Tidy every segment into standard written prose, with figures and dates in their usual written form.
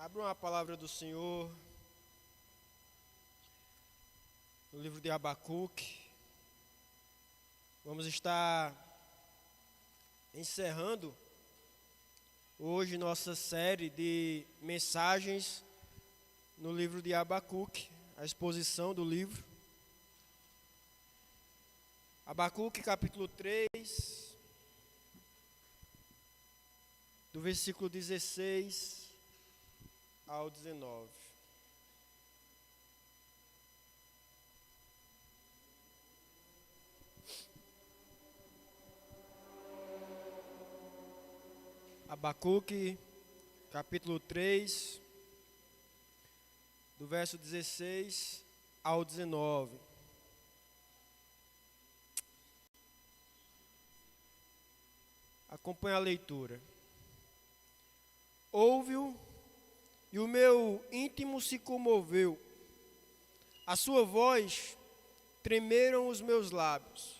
Abra uma palavra do Senhor no livro de Abacuque. Vamos estar encerrando hoje nossa série de mensagens no livro de Abacuque, a exposição do livro. Abacuque capítulo 3, do versículo 16 ao 19. Abacuque, capítulo 3, do verso 16 ao 19. Acompanhe a leitura. Ouve-o, e o meu íntimo se comoveu. A sua voz tremeram os meus lábios.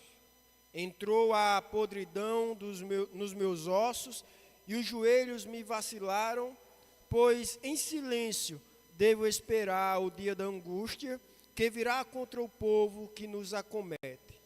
Entrou a podridão nos meus ossos, e os joelhos me vacilaram, pois em silêncio devo esperar o dia da angústia que virá contra o povo que nos acomete.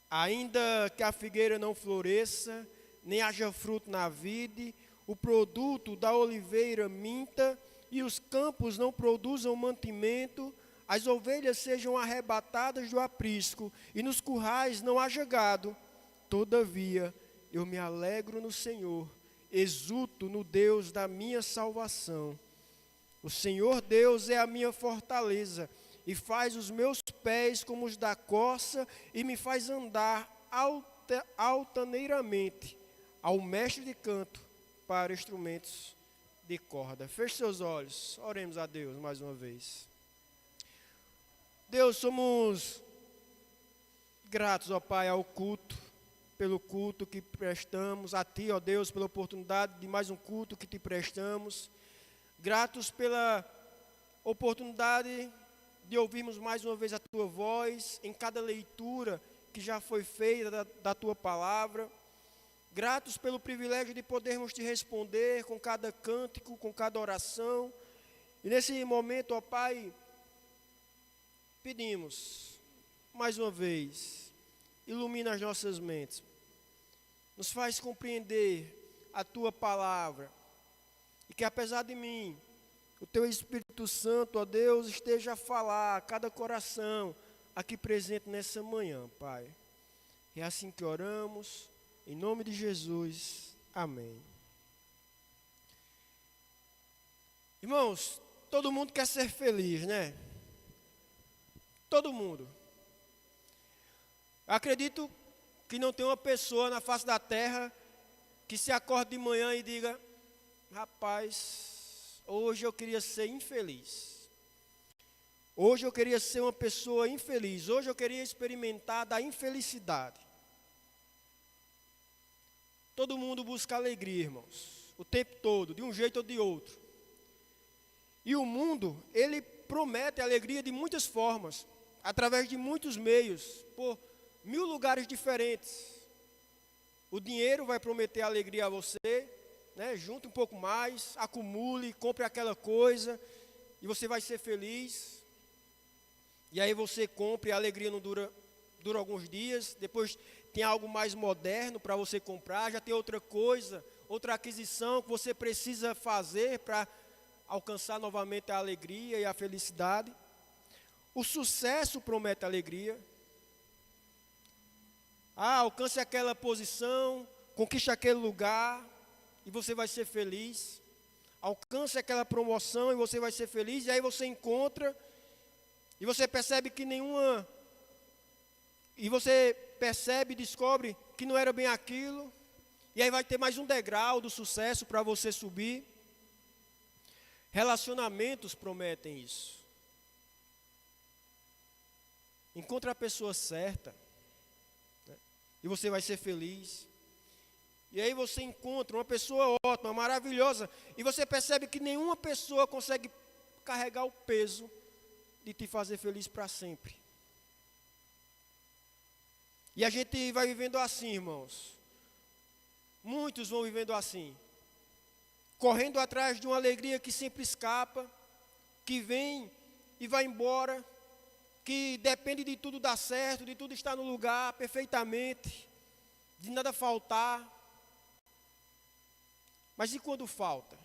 Ainda que a figueira não floresça, nem haja fruto na vide, o produto da oliveira minta, e os campos não produzam mantimento, as ovelhas sejam arrebatadas do aprisco, e nos currais não haja gado. Todavia, eu me alegro no Senhor, exulto no Deus da minha salvação. O Senhor Deus é a minha fortaleza, e faz os meus pés como os da corça, e me faz andar altaneiramente, ao mestre de canto, para instrumentos de corda. Feche seus olhos, oremos a Deus mais uma vez. Deus, somos gratos, ó Pai, ao culto, pelo culto que prestamos, a Ti, ó Deus, pela oportunidade de mais um culto que Te prestamos. Gratos pela oportunidade de ouvirmos mais uma vez a Tua voz, em cada leitura que já foi feita da Tua palavra. Gratos pelo privilégio de podermos Te responder com cada cântico, com cada oração. E nesse momento, ó Pai, pedimos, mais uma vez, ilumina as nossas mentes. Nos faz compreender a Tua palavra. E que apesar de mim, o Teu Espírito Santo, ó Deus, esteja a falar a cada coração aqui presente nessa manhã, Pai. É assim que oramos. Em nome de Jesus, amém. Irmãos, todo mundo quer ser feliz, né? Todo mundo. Eu acredito que não tem uma pessoa na face da terra que se acorde de manhã e diga: rapaz, hoje eu queria ser infeliz. Hoje eu queria ser uma pessoa infeliz. Hoje eu queria experimentar da infelicidade. Todo mundo busca alegria, irmãos, o tempo todo, de um jeito ou de outro. E o mundo, ele promete alegria de muitas formas, através de muitos meios, por 1000 lugares diferentes. O dinheiro vai prometer alegria a você, né? Junte um pouco mais, acumule, compre aquela coisa, e você vai ser feliz. E aí você compra e a alegria não dura alguns dias, depois tem algo mais moderno para você comprar, já tem outra coisa, outra aquisição que você precisa fazer para alcançar novamente a alegria e a felicidade. O sucesso promete alegria. Alcance aquela posição, conquiste aquele lugar e você vai ser feliz. Alcance aquela promoção e você vai ser feliz. E aí você encontra e você percebe que nenhuma... E você percebe, descobre que não era bem aquilo. E aí vai ter mais um degrau do sucesso para você subir. Relacionamentos prometem isso. Encontre a pessoa certa, né? E você vai ser feliz. E aí você encontra uma pessoa ótima, maravilhosa. E você percebe que nenhuma pessoa consegue carregar o peso de te fazer feliz para sempre. E a gente vai vivendo assim, irmãos. Muitos vão vivendo assim. correndo atrás de uma alegria que sempre escapa, que vem e vai embora, que depende de tudo dar certo, de tudo estar no lugar perfeitamente, de nada faltar. Mas e quando falta?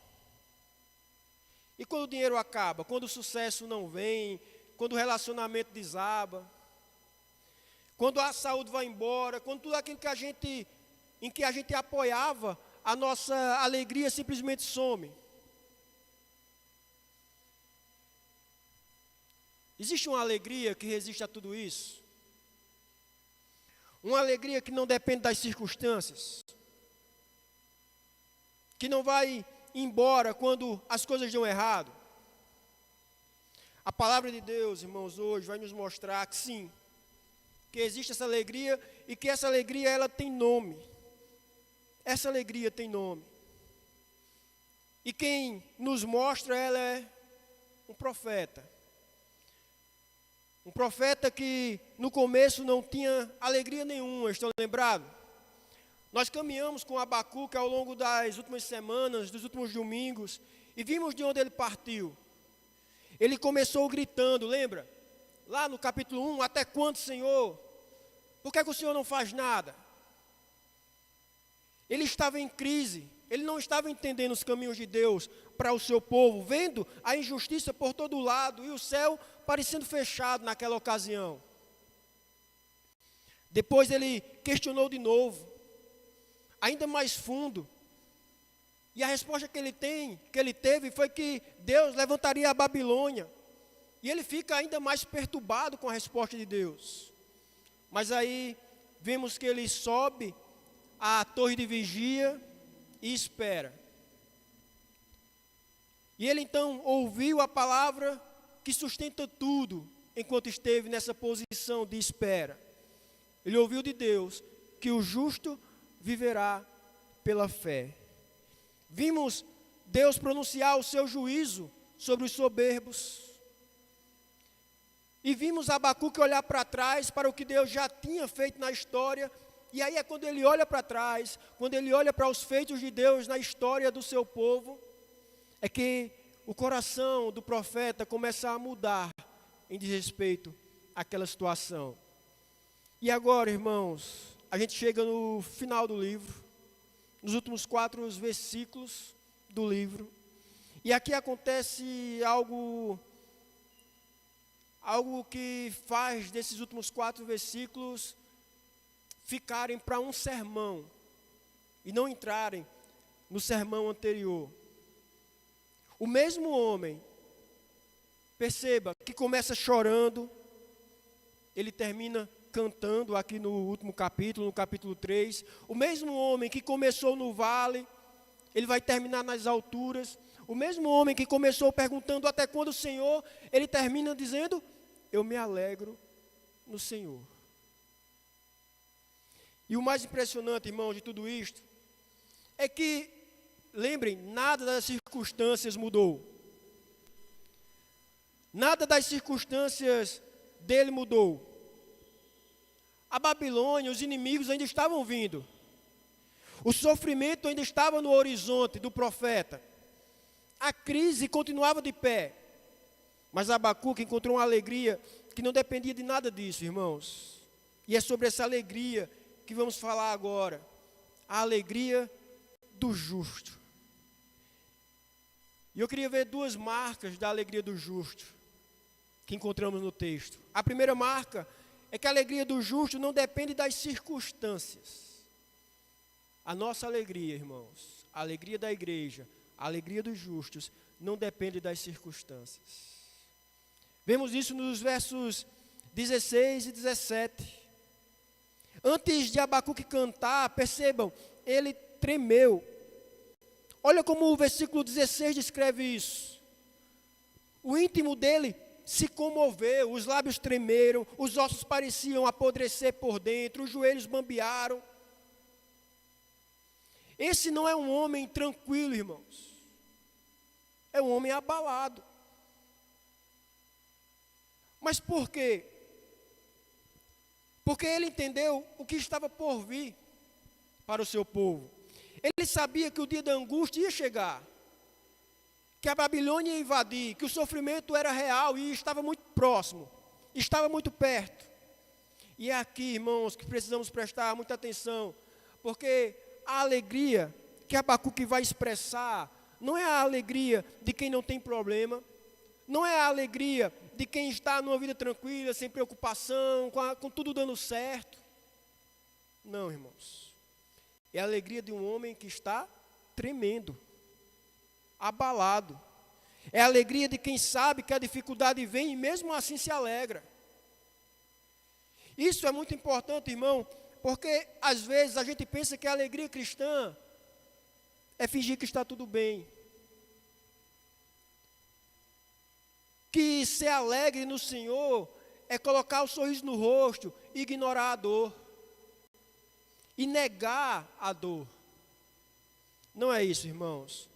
E quando o dinheiro acaba? Quando o sucesso não vem? Quando o relacionamento desaba? Quando a saúde vai embora? Quando tudo aquilo em que a gente apoiava, a nossa alegria simplesmente some? Existe uma alegria que resiste a tudo isso? Uma alegria que não depende das circunstâncias? Que não vai embora quando as coisas dão errado? A palavra de Deus, irmãos, hoje vai nos mostrar que sim, que existe essa alegria e que essa alegria ela tem nome. Essa alegria tem nome. E quem nos mostra ela é um profeta. Um profeta que no começo não tinha alegria nenhuma, estão lembrados? Nós caminhamos com Abacuque ao longo das últimas semanas, dos últimos domingos, e vimos de onde ele partiu. Ele começou gritando, lembra? Lá no capítulo 1, até quando, Senhor? Por que o Senhor não faz nada? Ele estava em crise, ele não estava entendendo os caminhos de Deus para o seu povo, vendo a injustiça por todo lado e o céu parecendo fechado naquela ocasião. Depois ele questionou de novo, ainda mais fundo, e a resposta que ele teve foi que Deus levantaria a Babilônia, e ele fica ainda mais perturbado com a resposta de Deus. Mas aí vemos que ele sobe à torre de vigia e espera. E ele então ouviu a palavra que sustenta tudo, enquanto esteve nessa posição de espera. Ele ouviu de Deus que o justo viverá pela fé. Vimos Deus pronunciar o seu juízo sobre os soberbos. E vimos Abacuque olhar para trás para o que Deus já tinha feito na história. E aí é quando ele olha para trás, quando ele olha para os feitos de Deus na história do seu povo, é que o coração do profeta começa a mudar em desrespeito àquela situação. E agora, irmãos, a gente chega no final do livro, nos últimos 4 versículos do livro, e aqui acontece algo que faz desses últimos 4 versículos ficarem para um sermão e não entrarem no sermão anterior. O mesmo homem, perceba, que começa chorando, ele termina cantando aqui no último capítulo, no capítulo 3. O mesmo homem que começou no vale, ele vai terminar nas alturas. O mesmo homem que começou perguntando até quando o Senhor, ele termina dizendo, eu me alegro no Senhor. E o mais impressionante, irmão, de tudo isto, é que, lembrem, nada das circunstâncias mudou. Nada das circunstâncias dele mudou. A Babilônia, os inimigos ainda estavam vindo. O sofrimento ainda estava no horizonte do profeta. A crise continuava de pé. Mas Abacuque encontrou uma alegria que não dependia de nada disso, irmãos. E é sobre essa alegria que vamos falar agora. A alegria do justo. E eu queria ver 2 marcas da alegria do justo que encontramos no texto. A primeira marca é que a alegria do justo não depende das circunstâncias. A nossa alegria, irmãos, a alegria da igreja, a alegria dos justos, não depende das circunstâncias. Vemos isso nos versos 16 e 17. Antes de Abacuque cantar, percebam, ele tremeu. Olha como o versículo 16 descreve isso. O íntimo dele se comoveu, os lábios tremeram, os ossos pareciam apodrecer por dentro, os joelhos bambearam. Esse não é um homem tranquilo, irmãos. É um homem abalado. Mas por quê? Porque ele entendeu o que estava por vir para o seu povo. Ele sabia que o dia da angústia ia chegar. que a Babilônia ia invadir, que o sofrimento era real e estava muito próximo, estava muito perto. E é aqui, irmãos, que precisamos prestar muita atenção, porque a alegria que Abacuque vai expressar não é a alegria de quem não tem problema, não é a alegria de quem está numa vida tranquila, sem preocupação, com tudo dando certo. Não, irmãos. É a alegria de um homem que está tremendo, abalado. É a alegria de quem sabe que a dificuldade vem e mesmo assim se alegra. Isso é muito importante, irmão, porque às vezes a gente pensa que a alegria cristã é fingir que está tudo bem. Que ser alegre no Senhor é colocar o sorriso no rosto e ignorar a dor. E negar a dor. Não é isso, irmãos.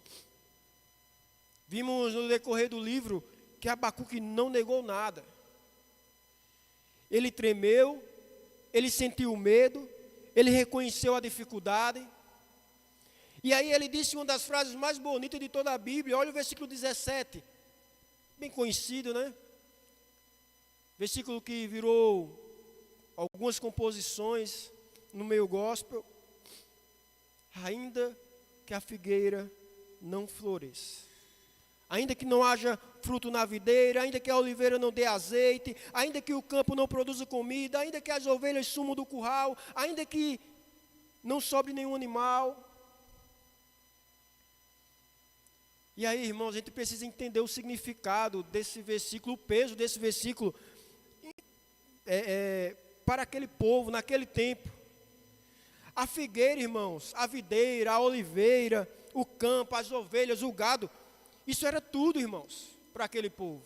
Vimos no decorrer do livro que Abacuque não negou nada. Ele tremeu, ele sentiu medo, ele reconheceu a dificuldade. E aí ele disse uma das frases mais bonitas de toda a Bíblia. Olha o versículo 17. Bem conhecido, né? Versículo que virou algumas composições no meio gospel. Ainda que a figueira não floresça, ainda que não haja fruto na videira, ainda que a oliveira não dê azeite, ainda que o campo não produza comida, ainda que as ovelhas sumam do curral, ainda que não sobre nenhum animal. E aí, irmãos, a gente precisa entender o significado desse versículo, o peso desse versículo para aquele povo, naquele tempo. A figueira, irmãos, a videira, a oliveira, o campo, as ovelhas, o gado, isso era tudo, irmãos, para aquele povo.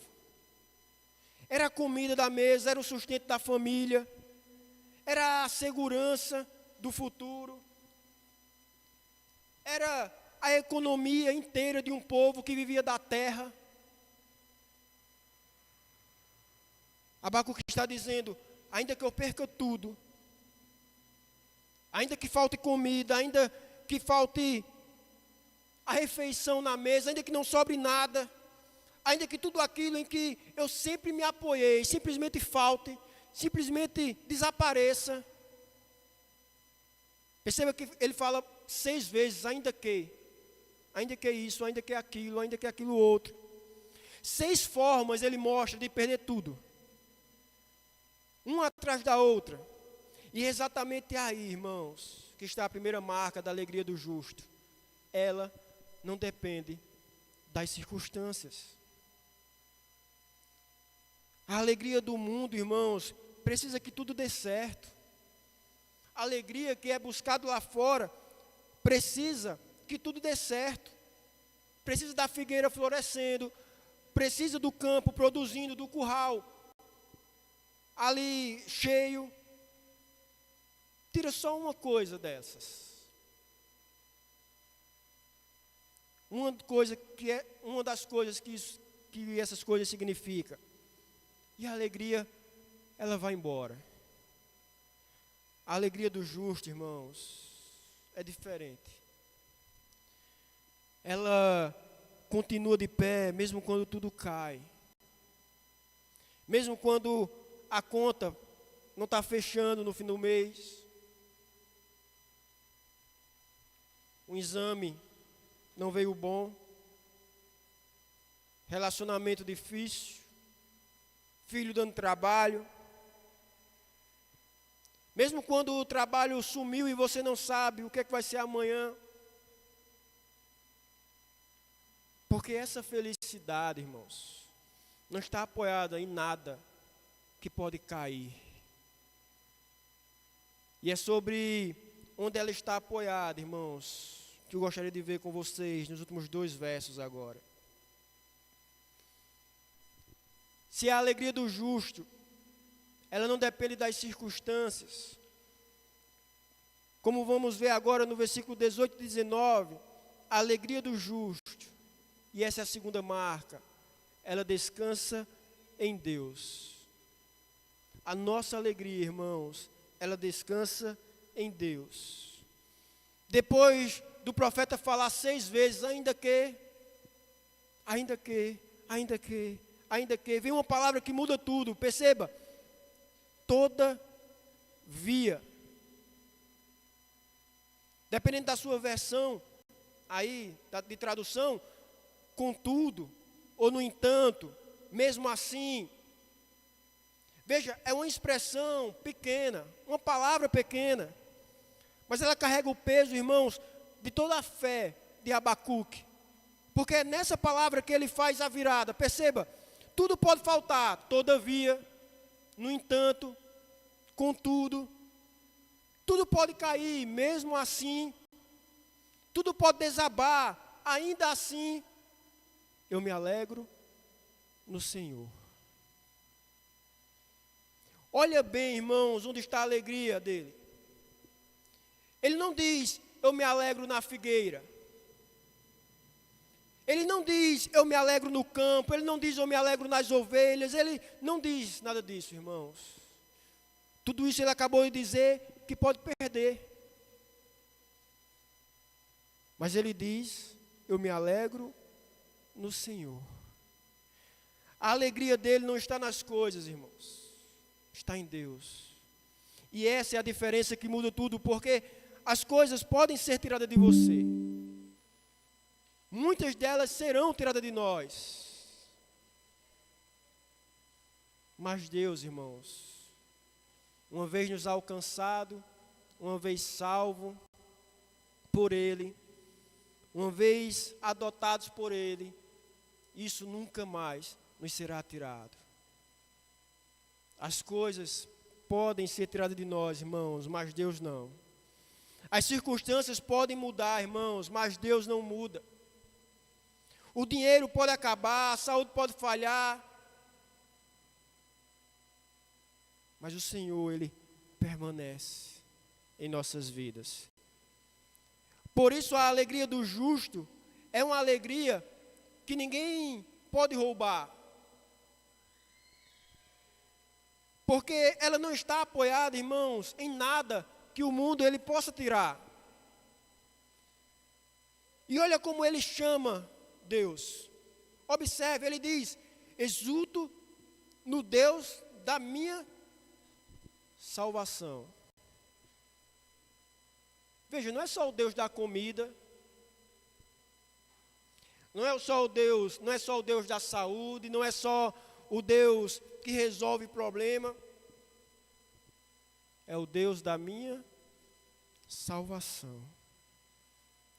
Era a comida da mesa, era o sustento da família, era a segurança do futuro, era a economia inteira de um povo que vivia da terra. Abacuque está dizendo, ainda que eu perca tudo, ainda que falte comida, ainda que falte a refeição na mesa, ainda que não sobre nada, ainda que tudo aquilo em que eu sempre me apoiei, simplesmente falte, simplesmente desapareça. Perceba que ele fala 6 vezes, ainda que isso, ainda que aquilo outro. 6 formas ele mostra de perder tudo, uma atrás da outra. E exatamente aí, irmãos, que está a primeira marca da alegria do justo. Ela não depende das circunstâncias. A alegria do mundo, irmãos, precisa que tudo dê certo. A alegria que é buscado lá fora precisa que tudo dê certo. Precisa da figueira florescendo, precisa do campo produzindo, do curral ali cheio. Tira só uma coisa dessas. Uma das coisas que essas coisas significam. E a alegria, ela vai embora. A alegria do justo, irmãos, é diferente. Ela continua de pé, mesmo quando tudo cai. Mesmo quando a conta não está fechando no fim do mês. Um exame não veio bom. Relacionamento difícil. Filho dando trabalho. Mesmo quando o trabalho sumiu e você não sabe o que é que vai ser amanhã. Porque essa felicidade, irmãos, não está apoiada em nada que pode cair. E é sobre onde ela está apoiada, irmãos, que eu gostaria de ver com vocês nos últimos 2 versos agora. Se a alegria do justo, ela não depende das circunstâncias, como vamos ver agora no versículo 18 e 19, a alegria do justo, e essa é a segunda marca, ela descansa em Deus. A nossa alegria, irmãos, ela descansa em Deus. Depois do profeta falar 6 vezes, ainda que ainda que, vem uma palavra que muda tudo, perceba, todavia. Dependendo da sua versão, aí, de tradução, contudo, ou no entanto, mesmo assim. Veja, é uma expressão pequena, uma palavra pequena, mas ela carrega o peso, irmãos, de toda a fé de Abacuque. Porque é nessa palavra que ele faz a virada. Perceba, tudo pode faltar, todavia, no entanto, contudo, tudo pode cair, mesmo assim, tudo pode desabar, ainda assim, eu me alegro no Senhor. Olha bem, irmãos, onde está a alegria dele. Ele não diz, eu me alegro na figueira. Ele não diz, eu me alegro no campo. Ele não diz, eu me alegro nas ovelhas. Ele não diz nada disso, irmãos. Tudo isso ele acabou de dizer que pode perder. Mas ele diz, eu me alegro no Senhor. A alegria dele não está nas coisas, irmãos. Está em Deus. E essa é a diferença que muda tudo, porque as coisas podem ser tiradas de você. Muitas delas serão tiradas de nós. Mas Deus, irmãos, uma vez nos alcançado, uma vez salvo por Ele, uma vez adotados por Ele, isso nunca mais nos será tirado. As coisas podem ser tiradas de nós, irmãos, mas Deus não. As circunstâncias podem mudar, irmãos, mas Deus não muda. O dinheiro pode acabar, a saúde pode falhar, mas o Senhor, Ele permanece em nossas vidas. Por isso a alegria do justo é uma alegria que ninguém pode roubar. Porque ela não está apoiada, irmãos, em nada que o mundo ele possa tirar. E olha como ele chama Deus. Observe, ele diz, exulto no Deus da minha salvação. Veja, não é só o Deus da comida, não é só o Deus da saúde, não é só o Deus que resolve problema, é o Deus da minha salvação.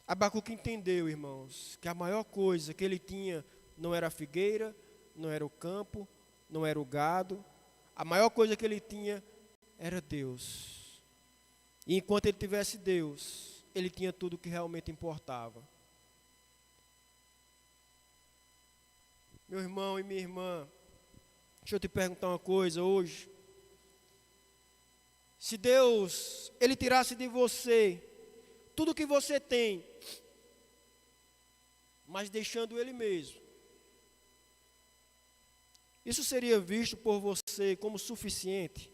Abacuque entendeu, irmãos, que a maior coisa que ele tinha não era a figueira, não era o campo, não era o gado, a maior coisa que ele tinha era Deus. E enquanto ele tivesse Deus, ele tinha tudo o que realmente importava. Meu irmão e minha irmã, deixa eu te perguntar uma coisa hoje. Se Deus, Ele tirasse de você tudo que você tem, mas deixando Ele mesmo, isso seria visto por você como suficiente?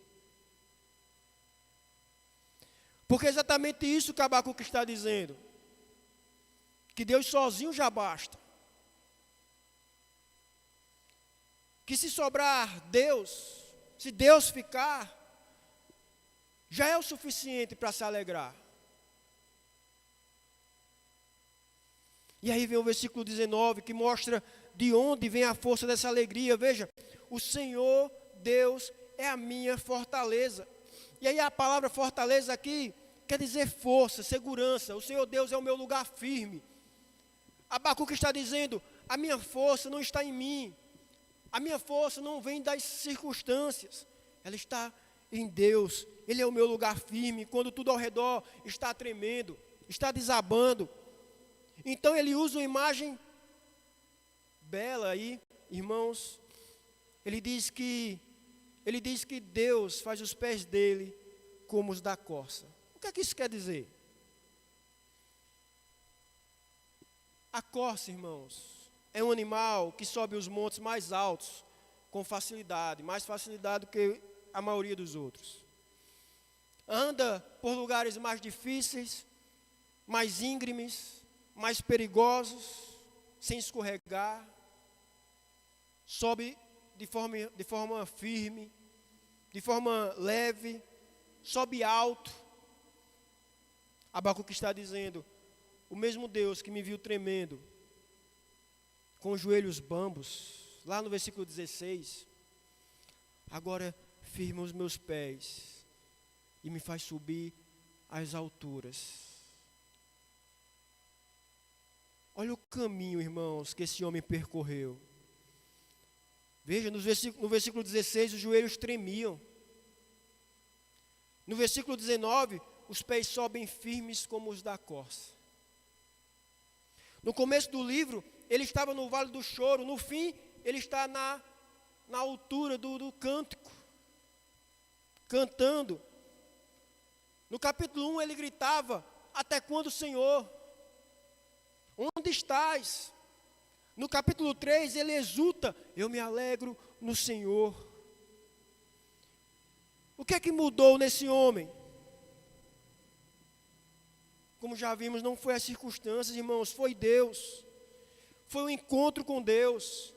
Porque é exatamente isso que Abacuque está dizendo. Que Deus sozinho já basta. Que se sobrar Deus, se Deus ficar, já é o suficiente para se alegrar. E aí vem o versículo 19, que mostra de onde vem a força dessa alegria. Veja, o Senhor Deus é a minha fortaleza. E aí a palavra fortaleza aqui quer dizer força, segurança. O Senhor Deus é o meu lugar firme. Abacuque está dizendo, a minha força não está em mim. A minha força não vem das circunstâncias. Ela está em Deus. Ele é o meu lugar firme. Quando tudo ao redor está tremendo, está desabando. Então ele usa uma imagem bela aí, irmãos. Ele diz que Deus faz os pés dele como os da corça. O que é que isso quer dizer? A corça, irmãos, é um animal que sobe os montes mais altos com facilidade, mais facilidade do que a maioria dos outros. Anda por lugares mais difíceis, mais íngremes, mais perigosos, sem escorregar. sobe de forma firme, de forma leve, sobe alto. Abacuque está dizendo: o mesmo Deus que me viu tremendo, com os joelhos bambos, lá no versículo 16, agora firma os meus pés e me faz subir às alturas. Olha o caminho, irmãos, que esse homem percorreu. Veja, no versículo 16, os joelhos tremiam. No versículo 19, os pés sobem firmes como os da corça. No começo do livro, ele estava no vale do choro. No fim, ele está na altura do cântico, cantando. No capítulo 1, ele gritava: até quando, Senhor? Onde estás? No capítulo 3, ele exulta: eu me alegro no Senhor. O que é que mudou nesse homem? Como já vimos, não foi as circunstâncias, irmãos, foi Deus. Foi o encontro com Deus.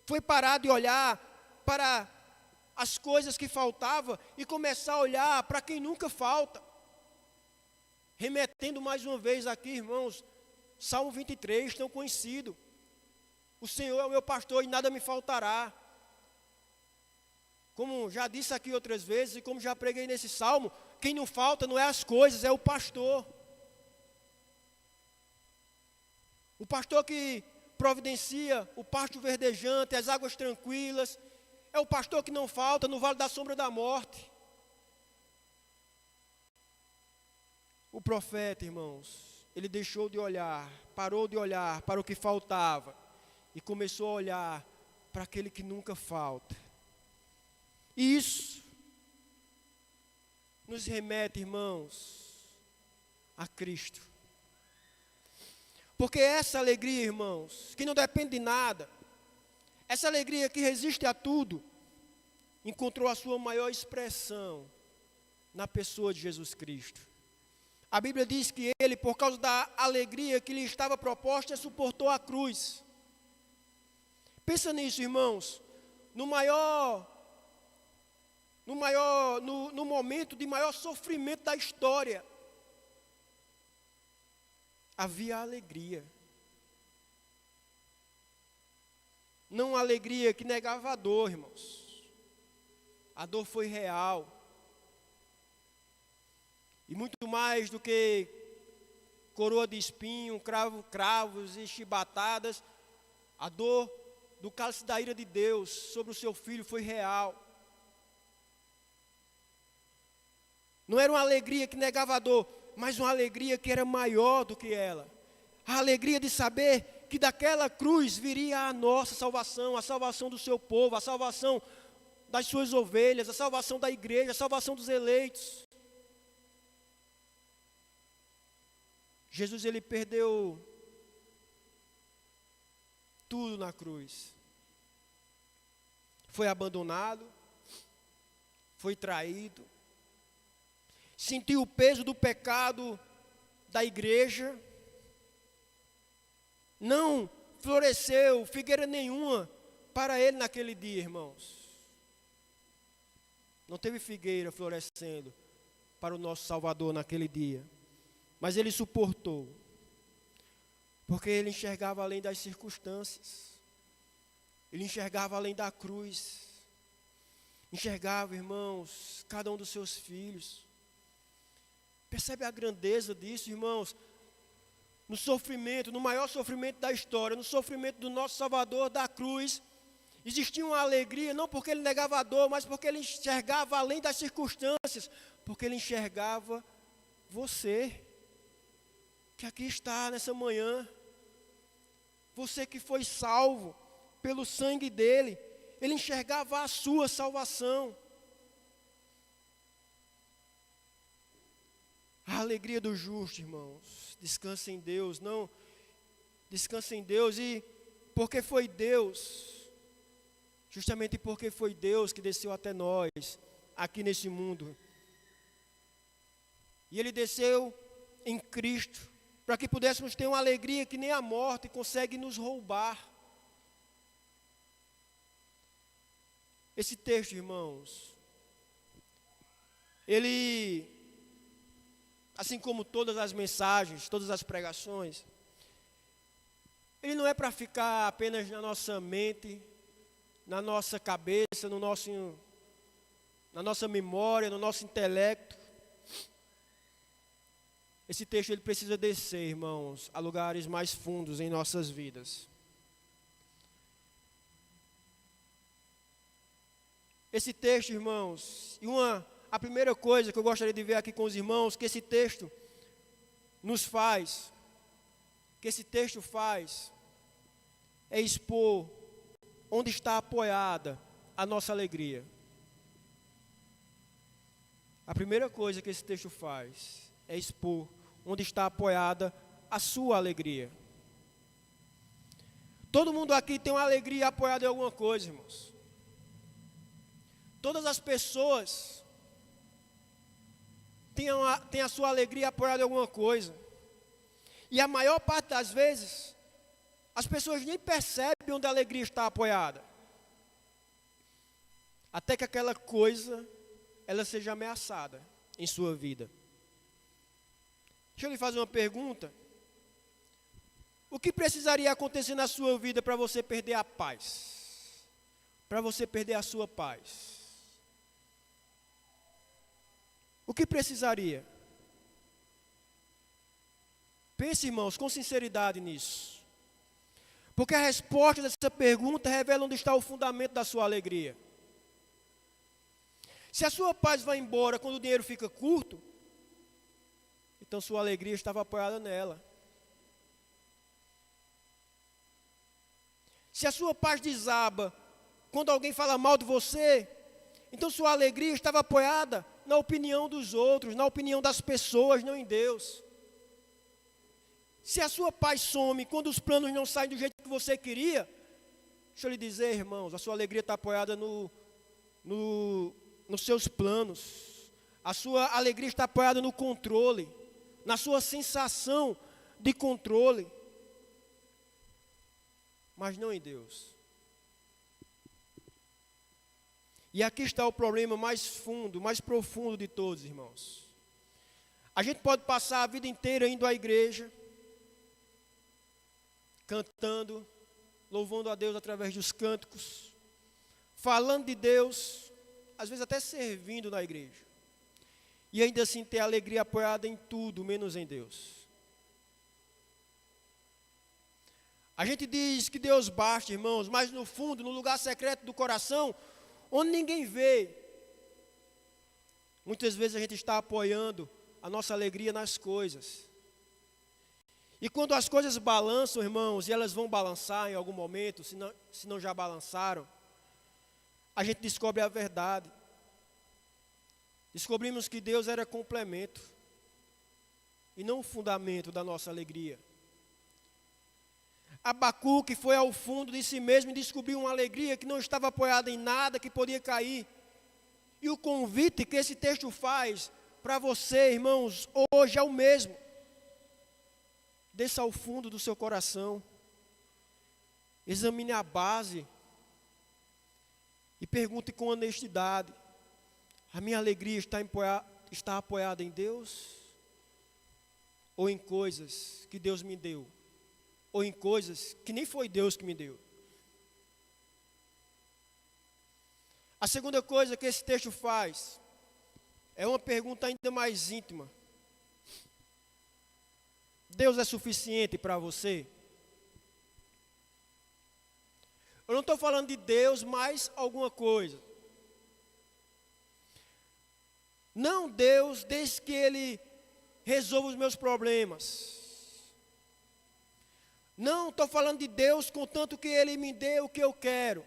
Foi parar de olhar para as coisas que faltavam e começar a olhar para quem nunca falta. Remetendo mais uma vez aqui, irmãos, Salmo 23, tão conhecido. O Senhor é o meu pastor e nada me faltará. Como já disse aqui outras vezes e como já preguei nesse salmo, quem não falta não é as coisas, é o pastor. O pastor que providencia o pasto verdejante, as águas tranquilas. É o pastor que não falta no vale da sombra da morte. O profeta, irmãos, ele deixou de olhar, parou de olhar para o que faltava e começou a olhar para aquele que nunca falta. E isso nos remete, irmãos, a Cristo. Porque essa alegria, irmãos, que não depende de nada, essa alegria que resiste a tudo, encontrou a sua maior expressão na pessoa de Jesus Cristo. A Bíblia diz que ele, por causa da alegria que lhe estava proposta, suportou a cruz. Pensa nisso, irmãos, no momento de maior sofrimento da história, havia alegria. Não uma alegria que negava a dor, irmãos. A dor foi real. E muito mais do que coroa de espinho, cravos e chibatadas, a dor do cálice da ira de Deus sobre o seu filho foi real. Não era uma alegria que negava a dor, mas uma alegria que era maior do que ela. A alegria de saber que daquela cruz viria a nossa salvação, a salvação do seu povo, a salvação das suas ovelhas, a salvação da igreja, a salvação dos eleitos. Jesus, ele perdeu tudo na cruz. Foi abandonado, foi traído, sentiu o peso do pecado da igreja, não floresceu figueira nenhuma para ele naquele dia, irmãos. Não teve figueira florescendo para o nosso Salvador naquele dia. Mas ele suportou, porque ele enxergava além das circunstâncias, ele enxergava além da cruz, enxergava, irmãos, cada um dos seus filhos. Percebe a grandeza disso, irmãos? No sofrimento, no maior sofrimento da história, no sofrimento do nosso Salvador da cruz, existia uma alegria, não porque ele negava a dor, mas porque ele enxergava além das circunstâncias, porque ele enxergava você, que aqui está nessa manhã, você que foi salvo pelo sangue dele, ele enxergava a sua salvação. A alegria do justo, irmãos, descansa em Deus, não, descansa em Deus, e porque foi Deus, justamente porque foi Deus que desceu até nós, aqui nesse mundo, e ele desceu em Cristo, para que pudéssemos ter uma alegria que nem a morte consegue nos roubar. Esse texto, irmãos, ele, assim como todas as mensagens, todas as pregações, ele não é para ficar apenas na nossa mente, na nossa cabeça, na nossa memória, no nosso intelecto. Esse texto ele precisa descer, irmãos, a lugares mais fundos em nossas vidas. Esse texto, irmãos, a primeira coisa que eu gostaria de ver aqui com os irmãos, que esse texto faz, é expor onde está apoiada a nossa alegria. A primeira coisa que esse texto faz é expor onde está apoiada a sua alegria. Todo mundo aqui tem uma alegria apoiada em alguma coisa, irmãos. Todas as pessoas têm a sua alegria apoiada em alguma coisa. E a maior parte das vezes, as pessoas nem percebem onde a alegria está apoiada. Até que aquela coisa, ela seja ameaçada em sua vida. Deixa eu lhe fazer uma pergunta. O que precisaria acontecer na sua vida para você perder a paz? Para você perder a sua paz? O que precisaria? Pense, irmãos, com sinceridade nisso. Porque a resposta dessa pergunta revela onde está o fundamento da sua alegria. Se a sua paz vai embora quando o dinheiro fica curto, então sua alegria estava apoiada nela. Se a sua paz desaba quando alguém fala mal de você, então sua alegria estava apoiada na opinião dos outros, na opinião das pessoas, não em Deus. Se a sua paz some quando os planos não saem do jeito que você queria, deixa eu lhe dizer, irmãos, a sua alegria está apoiada nos seus planos. A sua alegria está apoiada no controle, na sua sensação de controle, mas não em Deus. E aqui está o problema mais fundo, mais profundo de todos, irmãos. A gente pode passar a vida inteira indo à igreja, cantando, louvando a Deus através dos cânticos, falando de Deus, às vezes até servindo na igreja. E ainda assim ter alegria apoiada em tudo, menos em Deus. A gente diz que Deus basta, irmãos, mas no fundo, no lugar secreto do coração, onde ninguém vê, muitas vezes a gente está apoiando a nossa alegria nas coisas. E quando as coisas balançam, irmãos, e elas vão balançar em algum momento, se não já balançaram, a gente descobre a verdade. Descobrimos que Deus era complemento e não o fundamento da nossa alegria. Abacuque foi ao fundo de si mesmo e descobriu uma alegria que não estava apoiada em nada, que podia cair. E o convite que esse texto faz para você, irmãos, hoje é o mesmo. Desça ao fundo do seu coração, examine a base e pergunte com honestidade: a minha alegria está apoiada em Deus? Ou em coisas que Deus me deu? Ou em coisas que nem foi Deus que me deu? A segunda coisa que esse texto faz é uma pergunta ainda mais íntima. Deus é suficiente para você? Eu não estou falando de Deus mais alguma coisa. Não Deus, desde que Ele resolva os meus problemas. Não estou falando de Deus contanto que Ele me dê o que eu quero.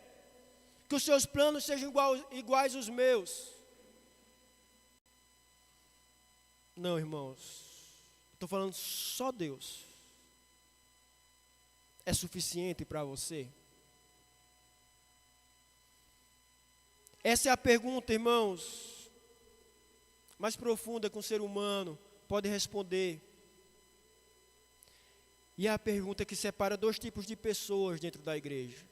Que os seus planos sejam iguais aos meus. Não, irmãos. Estou falando só Deus. É suficiente para você? Essa é a pergunta, irmãos, mais profunda que um ser humano pode responder. E é a pergunta que separa dois tipos de pessoas dentro da igreja.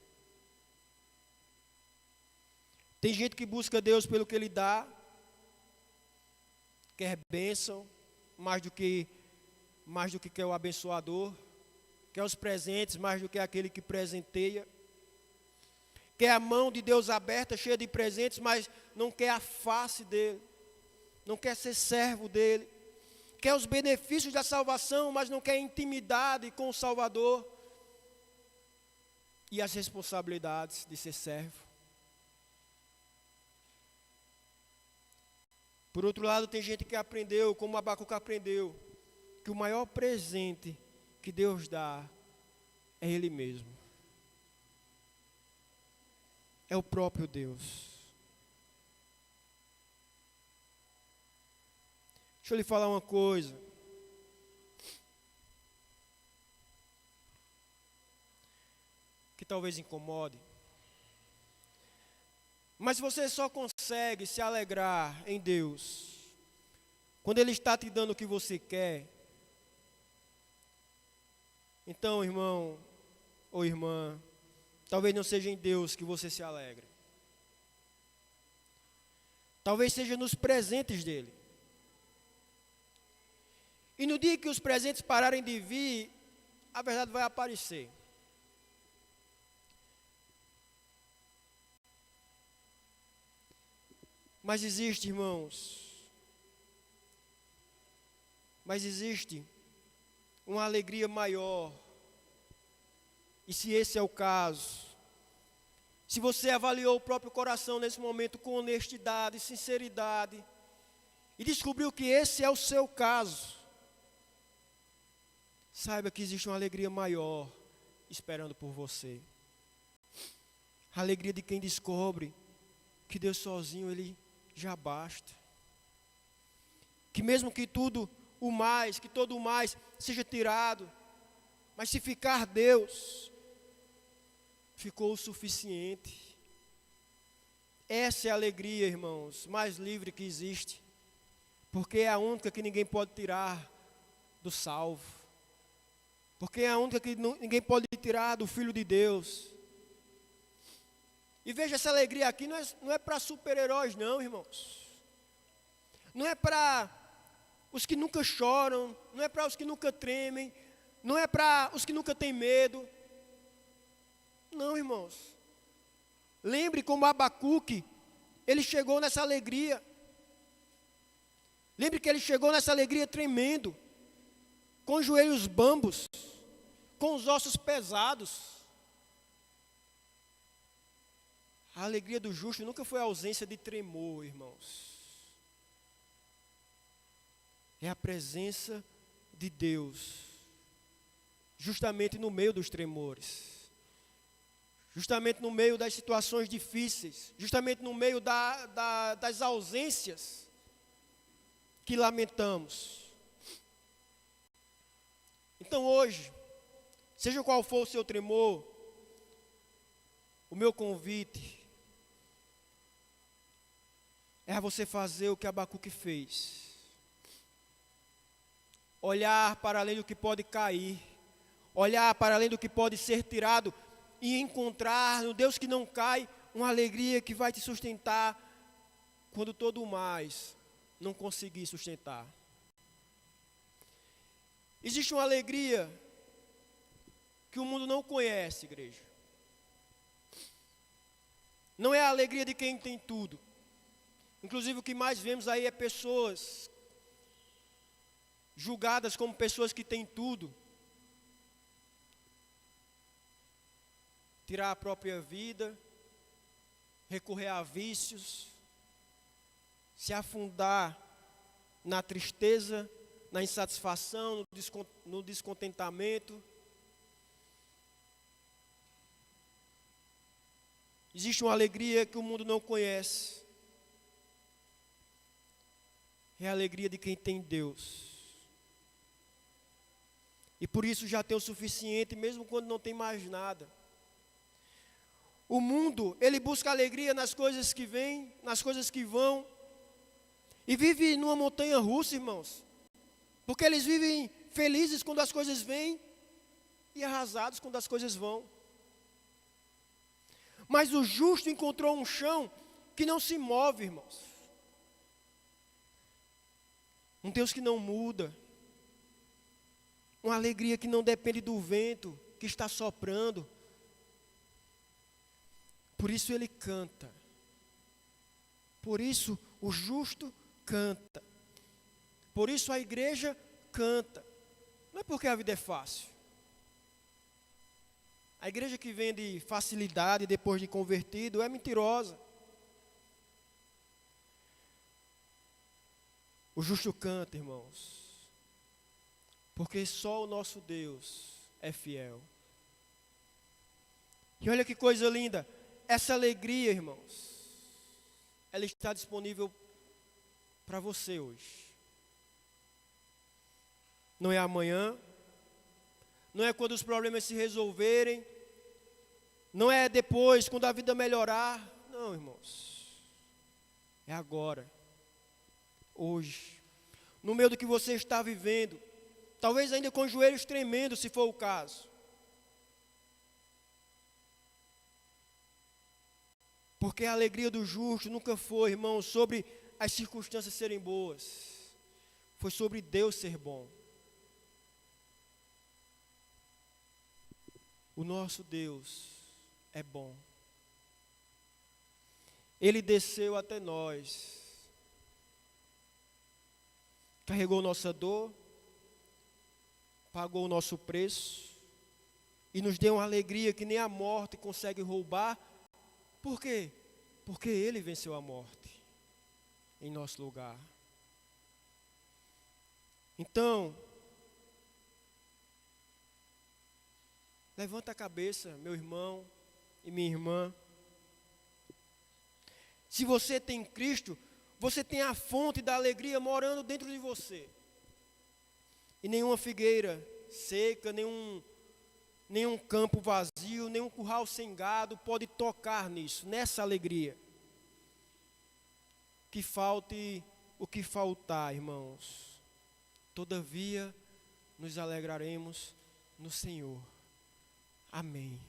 Tem gente que busca Deus pelo que Ele dá, quer bênção, mais do que quer o abençoador, quer os presentes mais do que aquele que presenteia, quer a mão de Deus aberta, cheia de presentes, mas não quer a face dele, não quer ser servo dele, quer os benefícios da salvação, mas não quer intimidade com o Salvador e as responsabilidades de ser servo. Por outro lado, tem gente que aprendeu, como Abacuque aprendeu, que o maior presente que Deus dá é Ele mesmo. É o próprio Deus. Deixa eu lhe falar uma coisa. Que talvez incomode. Mas você só consegue se alegrar em Deus quando Ele está te dando o que você quer. Então, irmão ou irmã, talvez não seja em Deus que você se alegre. Talvez seja nos presentes dEle. E no dia que os presentes pararem de vir, a verdade vai aparecer. Mas existe, irmãos, uma alegria maior. E se esse é o caso, se você avaliou o próprio coração nesse momento com honestidade e sinceridade, e descobriu que esse é o seu caso, saiba que existe uma alegria maior esperando por você. A alegria de quem descobre que Deus sozinho, Ele já basta. Que mesmo que todo o mais seja tirado, mas se ficar Deus, ficou o suficiente. Essa é a alegria, irmãos, mais livre que existe, porque é a única que ninguém pode tirar do salvo, porque é a única que ninguém pode tirar do Filho de Deus. E veja, essa alegria aqui não é para super-heróis não, irmãos. Não é para os que nunca choram, não é para os que nunca tremem, não é para os que nunca têm medo. Não, irmãos. Lembre como Abacuque, ele chegou nessa alegria. Lembre que ele chegou nessa alegria tremendo, com os joelhos bambos, com os ossos pesados. A alegria do justo nunca foi a ausência de tremor, irmãos. É a presença de Deus, justamente no meio dos tremores, justamente no meio das situações difíceis, justamente no meio das ausências que lamentamos. Então hoje, seja qual for o seu tremor, o meu convite é a você fazer o que Abacuque fez. Olhar para além do que pode cair, olhar para além do que pode ser tirado e encontrar no Deus que não cai uma alegria que vai te sustentar quando todo o mais não conseguir sustentar. Existe uma alegria que o mundo não conhece, igreja. Não é a alegria de quem tem tudo. Inclusive o que mais vemos aí é pessoas julgadas como pessoas que têm tudo. Tirar a própria vida, recorrer a vícios, se afundar na tristeza, na insatisfação, no descontentamento. Existe uma alegria que o mundo não conhece. É a alegria de quem tem Deus. E por isso já tem o suficiente, mesmo quando não tem mais nada. O mundo, ele busca alegria nas coisas que vêm, nas coisas que vão. E vive numa montanha russa, irmãos. Porque eles vivem felizes quando as coisas vêm e arrasados quando as coisas vão. Mas o justo encontrou um chão que não se move, irmãos. Um Deus que não muda. Uma alegria que não depende do vento que está soprando. Por isso ele canta. Por isso o justo canta. Por isso a igreja canta. Não é porque a vida é fácil. A igreja que vende facilidade depois de convertido é mentirosa. O justo canta, irmãos, porque só o nosso Deus é fiel. E olha que coisa linda, essa alegria, irmãos, ela está disponível para você hoje. Não é amanhã, não é quando os problemas se resolverem, não é depois, quando a vida melhorar. Não, irmãos, é agora, hoje, no meio do que você está vivendo, talvez ainda com os joelhos tremendo, se for o caso. Porque a alegria do justo nunca foi, irmãos, sobre as circunstâncias serem boas, foi sobre Deus ser bom. O nosso Deus é bom. Ele desceu até nós, carregou nossa dor, pagou o nosso preço e nos deu uma alegria que nem a morte consegue roubar. Por quê? Porque Ele venceu a morte em nosso lugar. Então, levanta a cabeça, meu irmão e minha irmã. Se você tem Cristo, você tem a fonte da alegria morando dentro de você. E nenhuma figueira seca, nenhum campo vazio, nenhum curral sem gado pode tocar nisso, nessa alegria. Que falte o que faltar, irmãos. Todavia, nos alegraremos no Senhor. Amém.